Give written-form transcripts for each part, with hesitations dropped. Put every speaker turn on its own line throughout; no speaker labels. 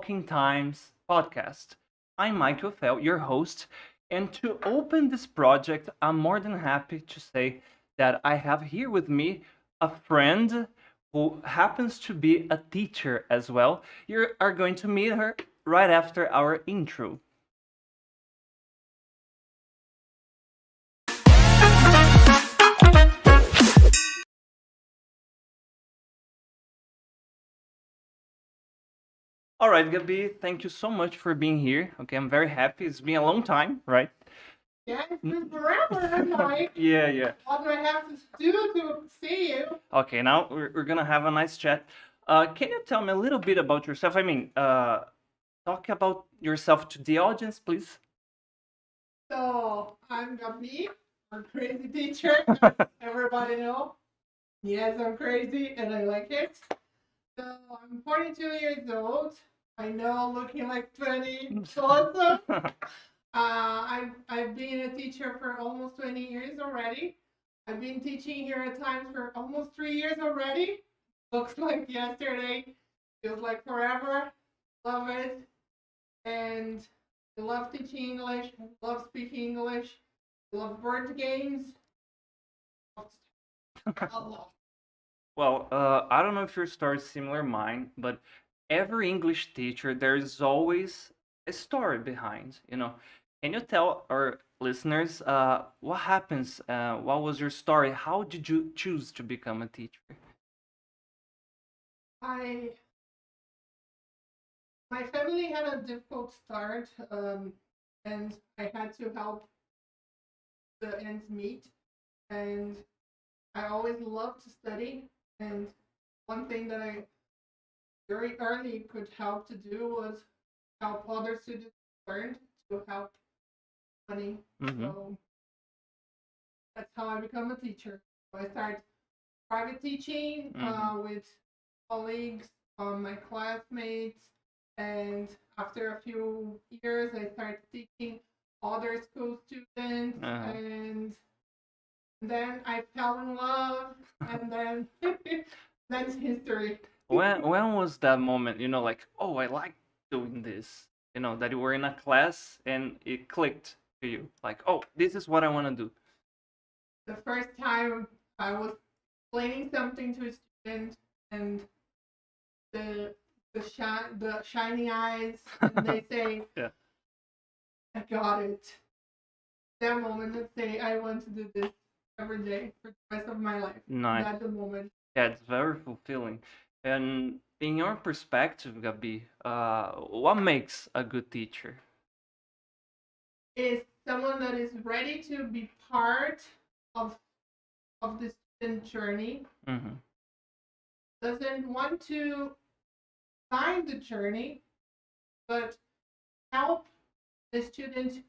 Talking Times podcast. I'm Maick, your host, and to open this project, I'm more than happy to say that I have here with me a friend who happens to be a teacher as well. You are going to meet her right after our intro. All right, Gabi, thank you so much for being here. Okay, I'm very happy. It's been a long time, right?
Yeah, it's been forever, Mike.
Yeah.
What do I have to do to see you?
Okay, now we're gonna have a nice chat. Can you tell me a little bit about yourself? Talk about yourself to the audience, please.
So, I'm Gabi, a crazy teacher. Everybody know. Yes, I'm crazy and I like it. So, I'm 42 years old. I know, looking like 20. So awesome. I've been a teacher for almost 20 years already. I've been teaching here at times for almost 3 years already. Looks like yesterday, feels like forever. Love it. And I love teaching English, love speaking English, love board games. A lot.
Well, I don't know if your story is similar to mine, but every English teacher, there is always a story behind, you know. Can you tell our listeners what happens? What was your story? How did you choose to become a teacher?
I My family had a difficult start, and I had to help the ends meet. And I always loved to study. And one thing that I very early could help to do was help other students learn to help money.
Mm-hmm.
So that's how I become a teacher. So I started private teaching with colleagues, my classmates, and after a few years, I started teaching other school students, and then I fell in love, and then that's history.
When was that moment, you know, like, oh, I like doing this, you know, that you were in a class and it clicked to you, like, oh, this is what I want to do.
The first time I was explaining something to a student, and the the shiny eyes, and they say,
Yeah.
I got it. That moment, let's say I want to do this every day for the rest of my life.
Nice.
That's the moment.
Yeah, it's very fulfilling. And in your perspective, Gabi, what makes a good teacher?
Is someone that is ready to be part of the student journey,
Mm-hmm.
doesn't want to find the journey, but help the student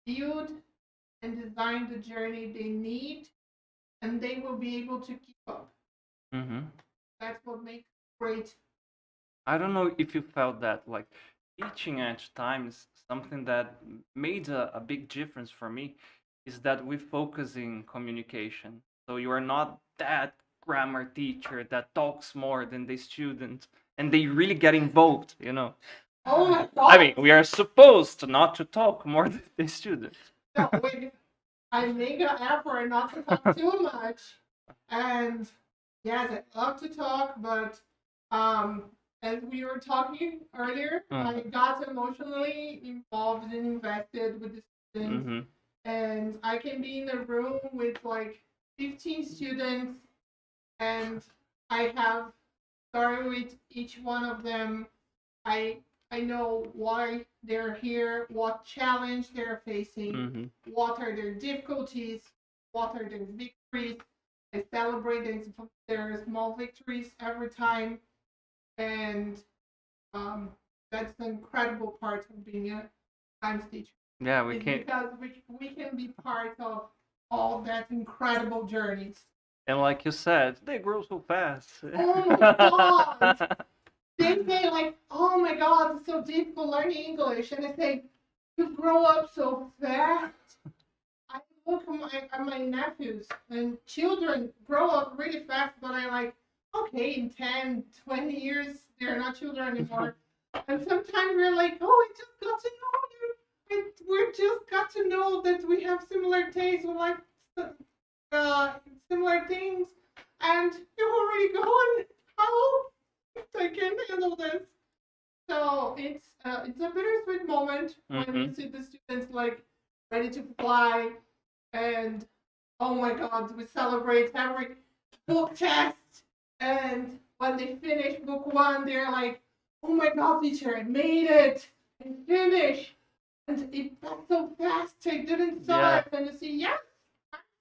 build and design the journey they need, and they will be able to keep up.
Mm-hmm.
That's what makes great.
I don't know if you felt that, like, teaching at times, something that made a big difference for me is that we focus in communication. So you are not that grammar teacher that talks more than the student and they really get involved, you know.
Oh my
I mean,
god!
we are supposed not to talk more than the student.
No, wait. I make an effort not to talk too much, and yes, I love to talk, but as we were talking earlier, I got emotionally involved and invested with the students,
Mm-hmm.
and I can be in a room with like 15 students, and I have story with each one of them. I I know why they're here, what challenge they're facing,
Mm-hmm.
what are their difficulties, what are their victories. I celebrate their small victories every time, and um, that's the incredible part of being a science teacher.
Yeah, we
Is
can.
because we can be part of all that incredible journeys.
And like you said, they grow so fast.
Oh my god! They say like, "Oh my god, it's so difficult learning English," and I say, "You grow up so fast." I look at my nephews, and children grow up really fast, but I'm like, okay, in 10, 20 years, they're not children anymore. And sometimes we're like, oh, I just got to know you. We just got to know that we have similar tastes, we like similar things, and you're already gone. How? I can't handle this. So it's a bittersweet moment when you see the students like ready to fly, and oh my God, we celebrate every book test, and when they finish book one, they're like, oh my God, teacher, I made it, I finished, and it passed so fast, I didn't saw
Yeah.
it, and you see, yes,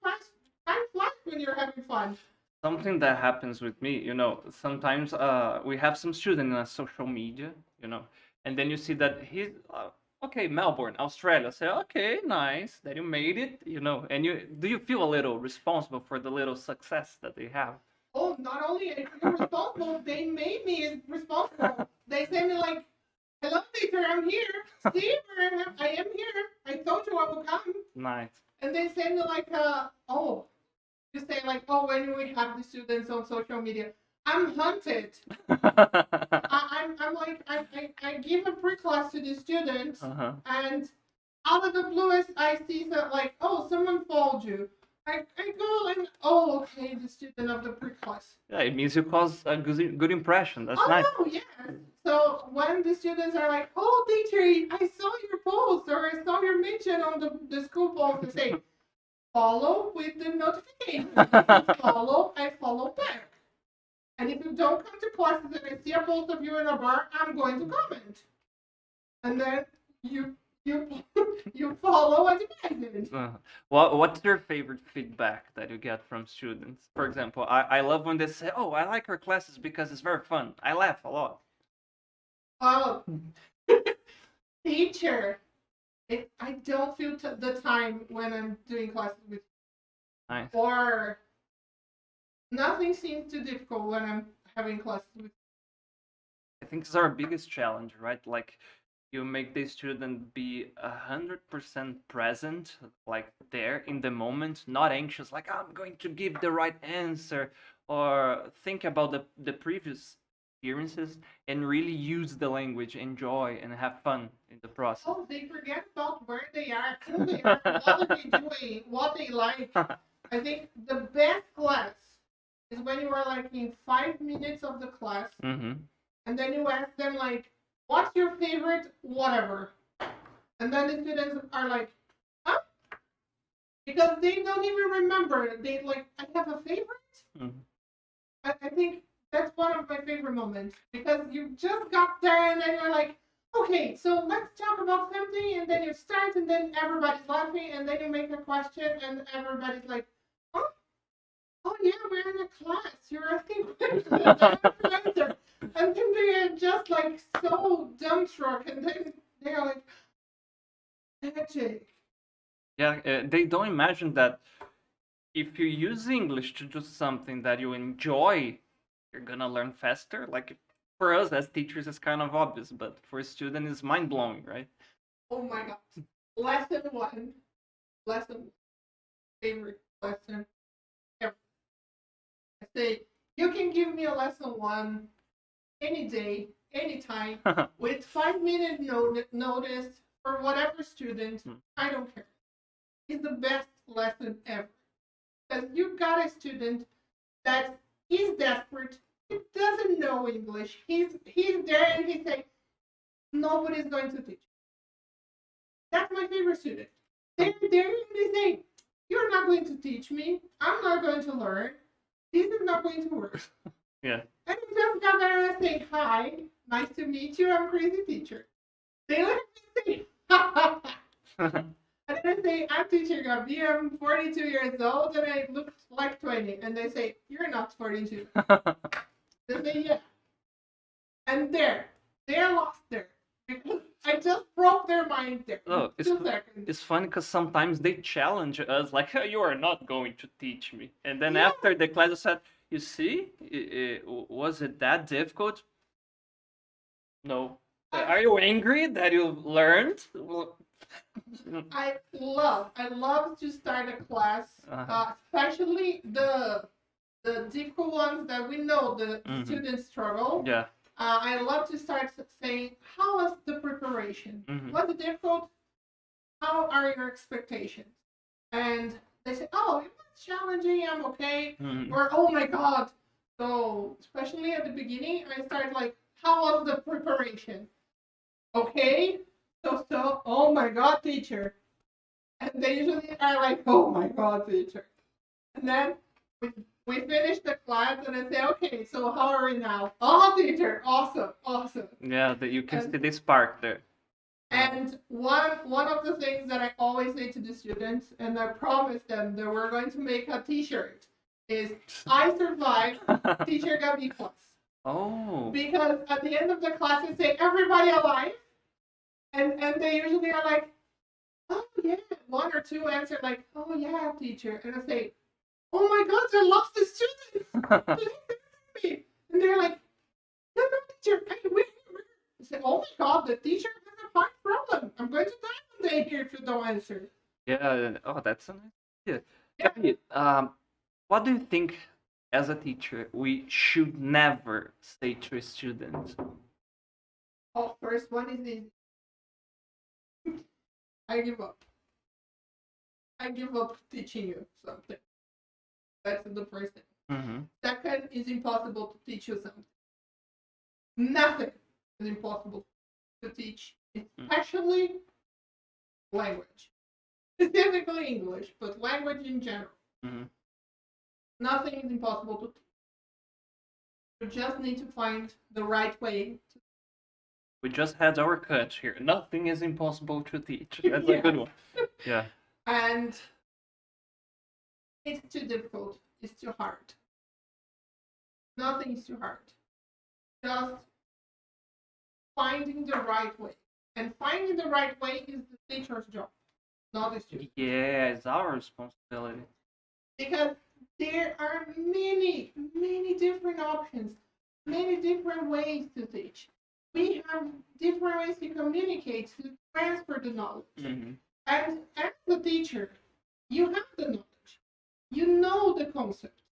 time flies when you're having fun.
Something that happens with me, sometimes we have some student in social media, and then you see that he's okay, Melbourne, Australia. Say, okay, nice that you made it, and you feel a little responsible for the little success that they have?
Oh, not only I feel responsible, they made me responsible. They say me like, hello, teacher, I'm here. See, I am here. I told you I will come.
Nice.
And they say me like, oh, you say like, oh, when we have the students on social media, I'm hunted. I'm like, I give a pre-class to the students, and out of the bluest, I see that like, oh, someone followed you. I go and, oh, okay, the student of the pre-class.
Yeah, it means you cause a good impression. That's nice.
Oh, yeah. So when the students are like, oh, teacher, I saw your post, or I saw your mention on the school post, they say, follow with the notification. If you follow, I follow back. And if you don't come to classes and I see a post of you in a bar, I'm going to comment. And then you follow and you
What's your favorite feedback that you get from students? For example, I love when they say, oh, I like our classes because it's very fun. I laugh a lot.
Oh, teacher, I don't feel the time when I'm doing classes with you.
Nice.
Or nothing seems too difficult when I'm having classes with you.
I think it's our biggest challenge, right? Like, you make the student be 100% present, like there in the moment, not anxious, like I'm going to give the right answer, or think about the previous experiences and really use the language, enjoy and have fun in the process.
Oh, they forget about where they are, who they are, what are they doing, what they like. I think the best class is when you are like in 5 minutes of the class, and then you ask them like, what's your favorite whatever? And then the students are like, huh? Because they don't even remember. They like, I have a favorite? I think that's one of my favorite moments. Because you just got there and then you're like, okay, so let's talk about something. And then you start and then everybody's laughing. And then you make a question and everybody's like, huh? Oh yeah, we're in a class. You're asking questions. And then they are just like so dumbstruck, and then they are like, magic.
Yeah, they don't imagine that if you use English to do something that you enjoy, you're gonna learn faster. Like for us as teachers, it's kind of obvious, but for a student, it's mind blowing, right?
Oh my God! Lesson one, favorite lesson ever. I say you can give me a lesson one any day, anytime, with 5-minute notice for whatever student. I don't care. It's the best lesson ever. Because you got a student that is desperate. He doesn't know English. He's there and he's saying, nobody's going to teach. That's my favorite student. They're there and they say, you're not going to teach me. I'm not going to learn. This is not going to work.
Yeah.
And I just got there and I say, hi, nice to meet you, I'm crazy teacher. They let me say, ha. And then I say, I'm teacher Gabriela, I'm 42 years old and I look like 20. And they say, you're not 42. They say, yeah. And they're lost there. Because I just broke their mind there.
Oh,
2 seconds.
It's funny because sometimes they challenge us, like, you are not going to teach me. And then after the class, I said, you see, was it that difficult? No. Are you angry that you learned?
I love to start a class, especially the difficult ones that we know the students struggle.
Yeah.
I love to start saying, how was the preparation? Was it difficult? How are your expectations? And they say, oh, it was challenging, I'm okay. Or, oh my God. So, especially at the beginning, I start like, how was the preparation? Okay, so, oh my God, teacher. And they usually are like, oh my God, teacher. And then we finish the class and I say, okay, so how are we now? Oh, teacher, awesome.
Yeah, that you can see the spark there.
And one of the things that I always say to the students, and I promise them that we're going to make a t-shirt, is I survived, teacher got B+.
Oh.
Because at the end of the class, I say, everybody alive? And they usually are like, oh yeah. One or two answer like, oh yeah, teacher. And I say, oh my God, I lost the students. And they're like, no, teacher, I say, oh my God, the teacher has a hard problem. I'm going to die one day here if you don't answer.
Yeah. Oh, that's a nice idea. Yeah. What do you think, as a teacher, we should never say to a student?
Oh, first one is easy. I give up. I give up teaching you something. That's the first thing. Second is impossible to teach you something. Nothing is impossible to teach, especially language. Specifically English, but language in general. Nothing is impossible to teach. You just need to find the right way.
We just had our cut here. Nothing is impossible to teach. That's a good one. Yeah.
And it's too difficult. It's too hard. Nothing is too hard. Just finding the right way. And finding the right way is the teacher's job, not the student.
Yeah, it's our responsibility.
Because there are many different options, many different ways to teach. We have different ways to communicate, to transfer the knowledge. And as a teacher, you have the knowledge. You know the concept.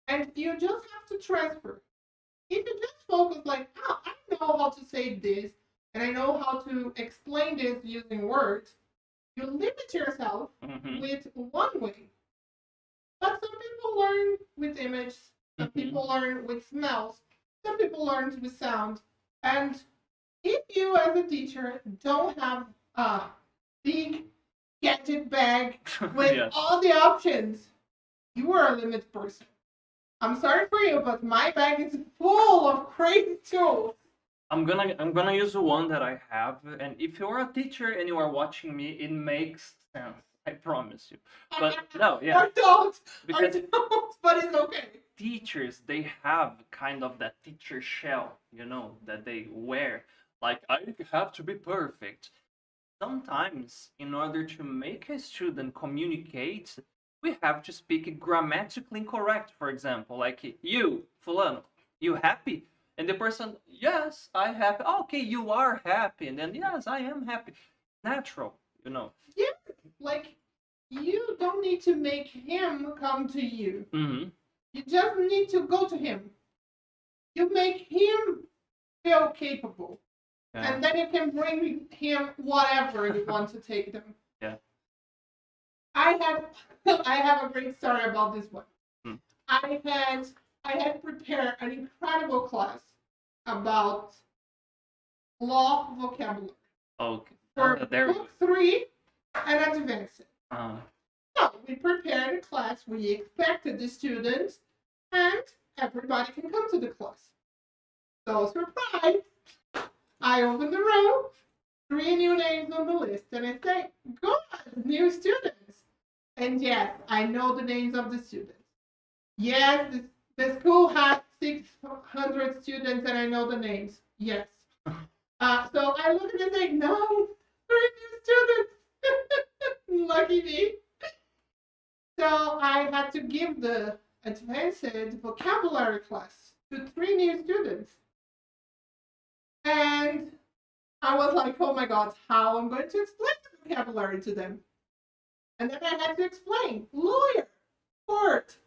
And you just have to transfer. If you just focus like, oh, I know how to say this, and I know how to explain this using words, you limit yourself with one way. But some people learn with images, some people learn with smells, some people learn with sound. And if you as a teacher don't have a big gadget bag with all the options, you are a limited person. I'm sorry for you, but my bag is full of crazy tools.
I'm gonna use the one that I have, and if you're a teacher and you are watching me, it makes sense. I promise you. But no, yeah.
I don't,
but
it's okay.
Teachers, they have kind of that teacher shell, that they wear. Like, I have to be perfect. Sometimes, in order to make a student communicate, we have to speak grammatically correct, for example. Like, you, fulano, you happy? And the person, yes, I happy. Okay, you are happy. And then, yes, I am happy. Natural,
Yeah, like, you don't need to make him come to you. You just need to go to him. You make him feel capable. Yeah. And then you can bring him whatever you want to take them.
Yeah.
I have a great story about this one. I had prepared an incredible class about law vocabulary.
Okay.
For book 3 and advanced. So we prepared a class, we expected the students, and everybody can come to the class. So surprise! I open the room, 3 new names on the list, and I say, good, new students. And yes, I know the names of the students. Yes, the school has 600 students, and I know the names. Yes. So I look at it and say, no, 3 new students. Lucky me. So I had to give the advanced vocabulary class to 3 new students. And I was like, oh my God, how I'm going to explain the vocabulary to them. And then I had to explain lawyer, court.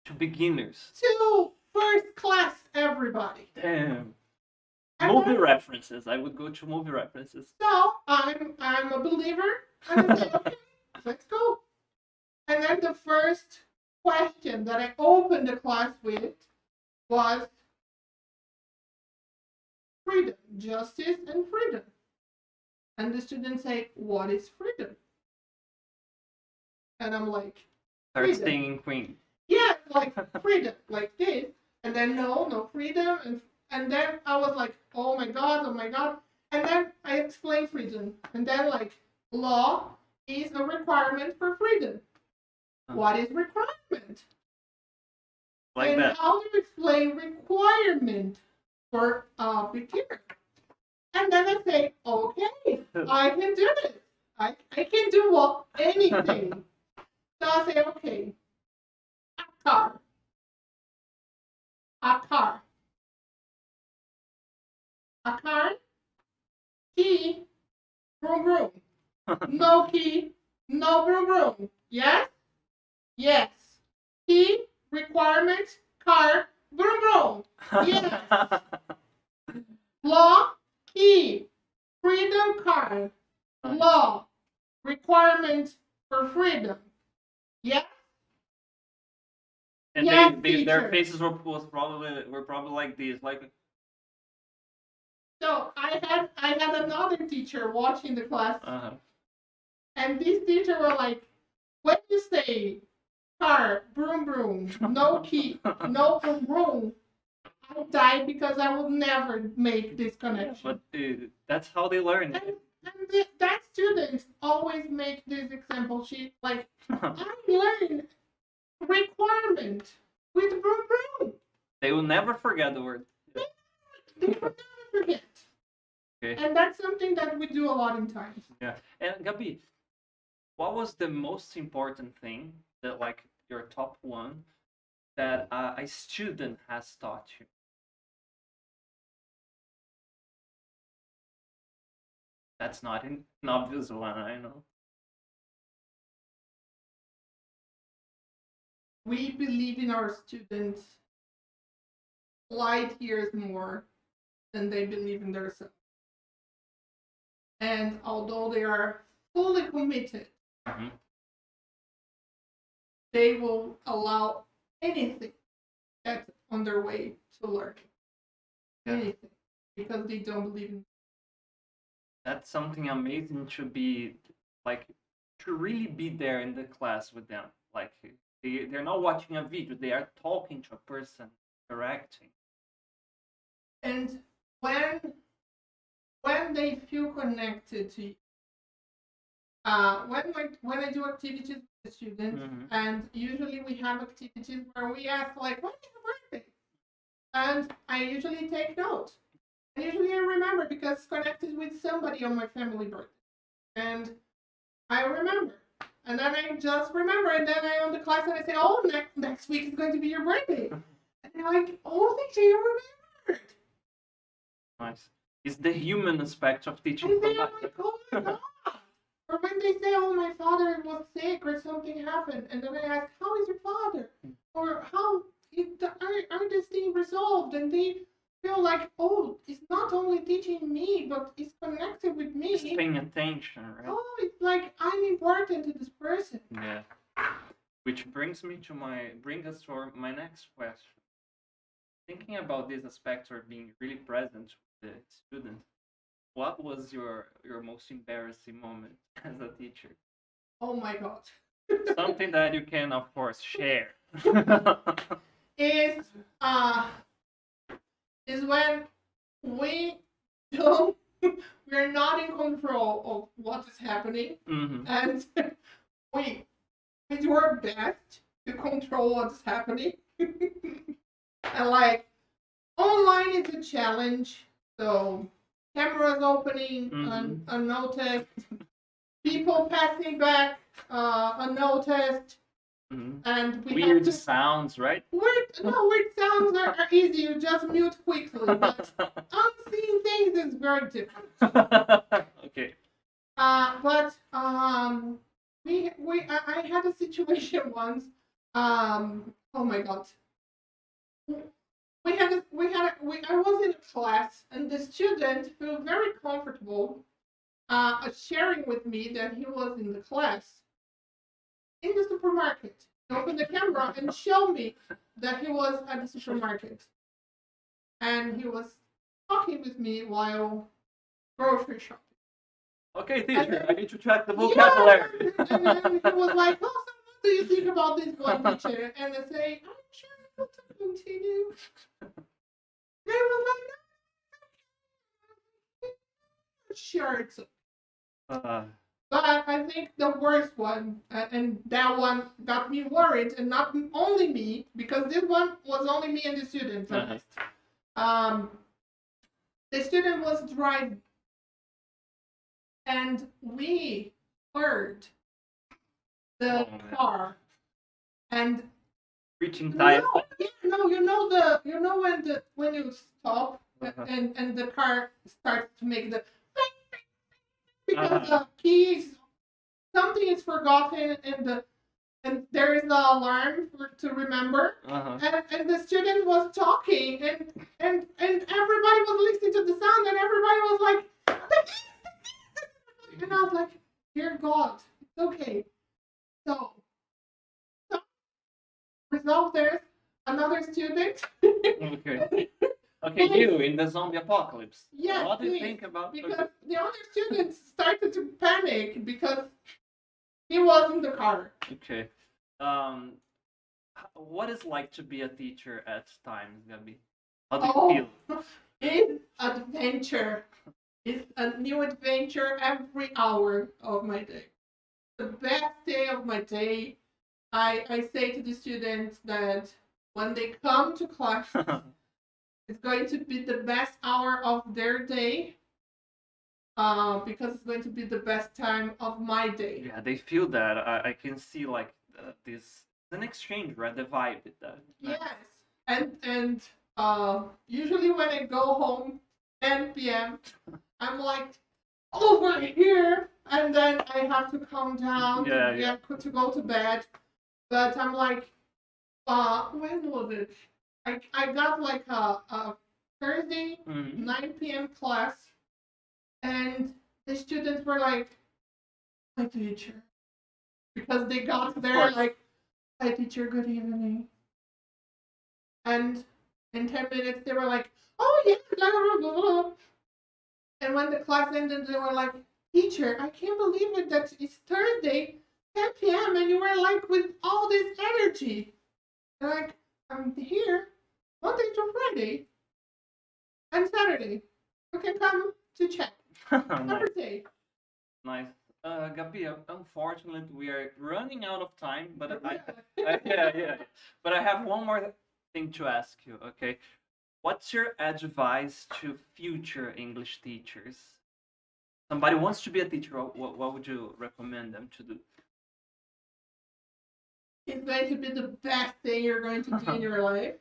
To beginners.
To first class, everybody.
Damn.
And
Movie
then,
references. I would go to movie references.
so I'm a believer, and I say, okay, let's go. And then the first question that I opened the class with was freedom, justice, and freedom. And the students say, what is freedom? And I'm like,
Start
freedom.
singing Queen.
Yeah, like freedom, like this. And then no freedom. And then I was like, oh my God. And then I explained freedom. And then like, law is a requirement for freedom. What is requirement?
Like
and
that.
how do you explain requirement for beginner? And then I say, okay, I can do this. I can do anything. So I say, okay, a car. Key, vroom vroom. No key, no vroom vroom. Yes? Yes. Key, requirement, car, vroom vroom. Yes. Law, key, freedom card, law, requirement for freedom. Yes?
And
Yes,
their
teacher.
faces were probably like this, like.
So I had another teacher watching the class, and this teacher were like, when you say car, broom broom, no key, no broom broom, I died because I will never make this connection.
But that's how they learn.
And that student always make this example sheet like, I learned requirement with broom broom.
They will never forget the word.
They will never forget.
Okay.
And that's something that we do a lot in times.
Yeah. And Gabi, what was the most important thing that, like, your top one that a student has taught you? That's not an obvious one, I know.
We believe in our students light years more than they believe in themselves. And although they are fully committed, they will allow anything that's on their way to learning. Anything. Because they don't believe in.
That's something amazing to be, like, to really be there in the class with them. Like, they're not watching a video, they are talking to a person, interacting.
And when they feel connected to you, when I do activities with the students, and usually we have activities where we ask like, when is your birthday? And I usually take notes. And usually I remember because it's connected with somebody on my family birthday. And I remember. And then I just remember, and then I on the class and I say, oh, next week is going to be your birthday. And they're like, oh, thank you remembered.
Nice. It's the human aspect of teaching.
And then I'm like, oh my God. Or when they say, oh, my father was sick or something happened. And then I ask, how is your father? Or how are this thing resolved? And they feel like, oh, it's not only teaching me, but it's connected with me.
Just paying attention, right?
Oh, it's like I'm important to this person.
Yeah. Which brings us to my next question. Thinking about this aspect or being really present with the student, what was your most embarrassing moment as a teacher?
Oh my God.
Something that you can, of course, share.
is when we're not in control of what is happening, and we do our best to control what's happening. And like online is a challenge, so cameras opening unnoticed, people passing back unnoticed. And we
weird
have to,
sounds, right?
Weird sounds are easy. You just mute quickly. But unseen things is very different.
Okay.
But I had a situation once. Oh my God. I was in a class, and the student felt very comfortable sharing with me that he was in the class in the supermarket. He opened the camera and showed me that he was at the supermarket, and he was talking with me while grocery shopping.
Okay, teacher, I need to track the
Yeah,
vocabulary.
and then he was like, "Oh, so what do you think about this one, teacher?" And I say, "I'm sure I want to continue." They was like, "No, sure, it's okay."
Uh,
But I think the worst one, and that one got me worried, and not only me, because this one was only me and the students. Um, the student was driving, and we heard the car, and
reaching tires.
you know when you stop and the car starts to make the because the keys something is forgotten and there is an alarm to remember and the student was talking and everybody was listening to the sound and everybody was like and I was like, dear God, it's okay. So resolve there's another student.
Okay. Okay,
Please.
you in the zombie apocalypse.
Yes,
What do you
please,
think about
because the other students started to panic because he was in the car.
Okay. What is like to be a teacher at times, Gabi? How do you feel?
It's adventure. It's a new adventure every hour of my day. The best day of my day. I say to the students that when they come to class, it's going to be the best hour of their day because it's going to be the best time of my day.
Yeah, they feel that. I can see like this an exchange, right? The vibe with that.
Yes, and usually when I go home 10 p.m., I'm like over here, and then I have to calm down to go to bed. But I'm like, when was it? I got like a Thursday 9 p.m. class, and the students were like, "Hi, teacher," because they got there like, "Hi, teacher, good evening." And in 10 minutes, they were like, "Oh yeah, blah, blah, blah, blah." And when the class ended, they were like, "Teacher, I can't believe it that it's Thursday, 10 p.m. and you were like with all this energy." And like, I'm here Monday to Friday and Saturday. You can come to check every day.
Nice. Gabi, unfortunately, we are running out of time, but But I have one more thing to ask you. Okay, what's your advice to future English teachers? Somebody wants to be a teacher. What would you recommend them to do?
It's going to be the best thing you're going to do in your life.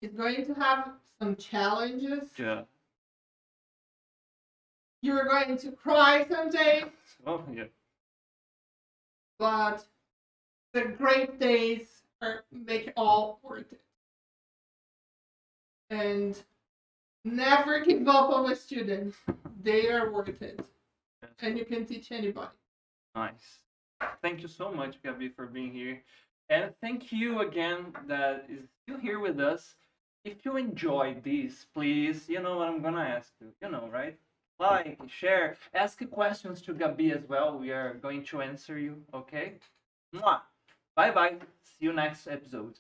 It's going to have some challenges.
Yeah.
You're going to cry someday.
Oh yeah.
But the great days make it all worth it. And never give up on a student. They are worth it. And you can teach anybody.
Nice. Thank you so much, Gabi, for being here. And thank you again that is still here with us. If you enjoyed this, please, you know what I'm gonna ask you. You know, right? Like, share, ask questions to Gabi as well. We are going to answer you, okay? Mwah. Bye bye. See you next episode.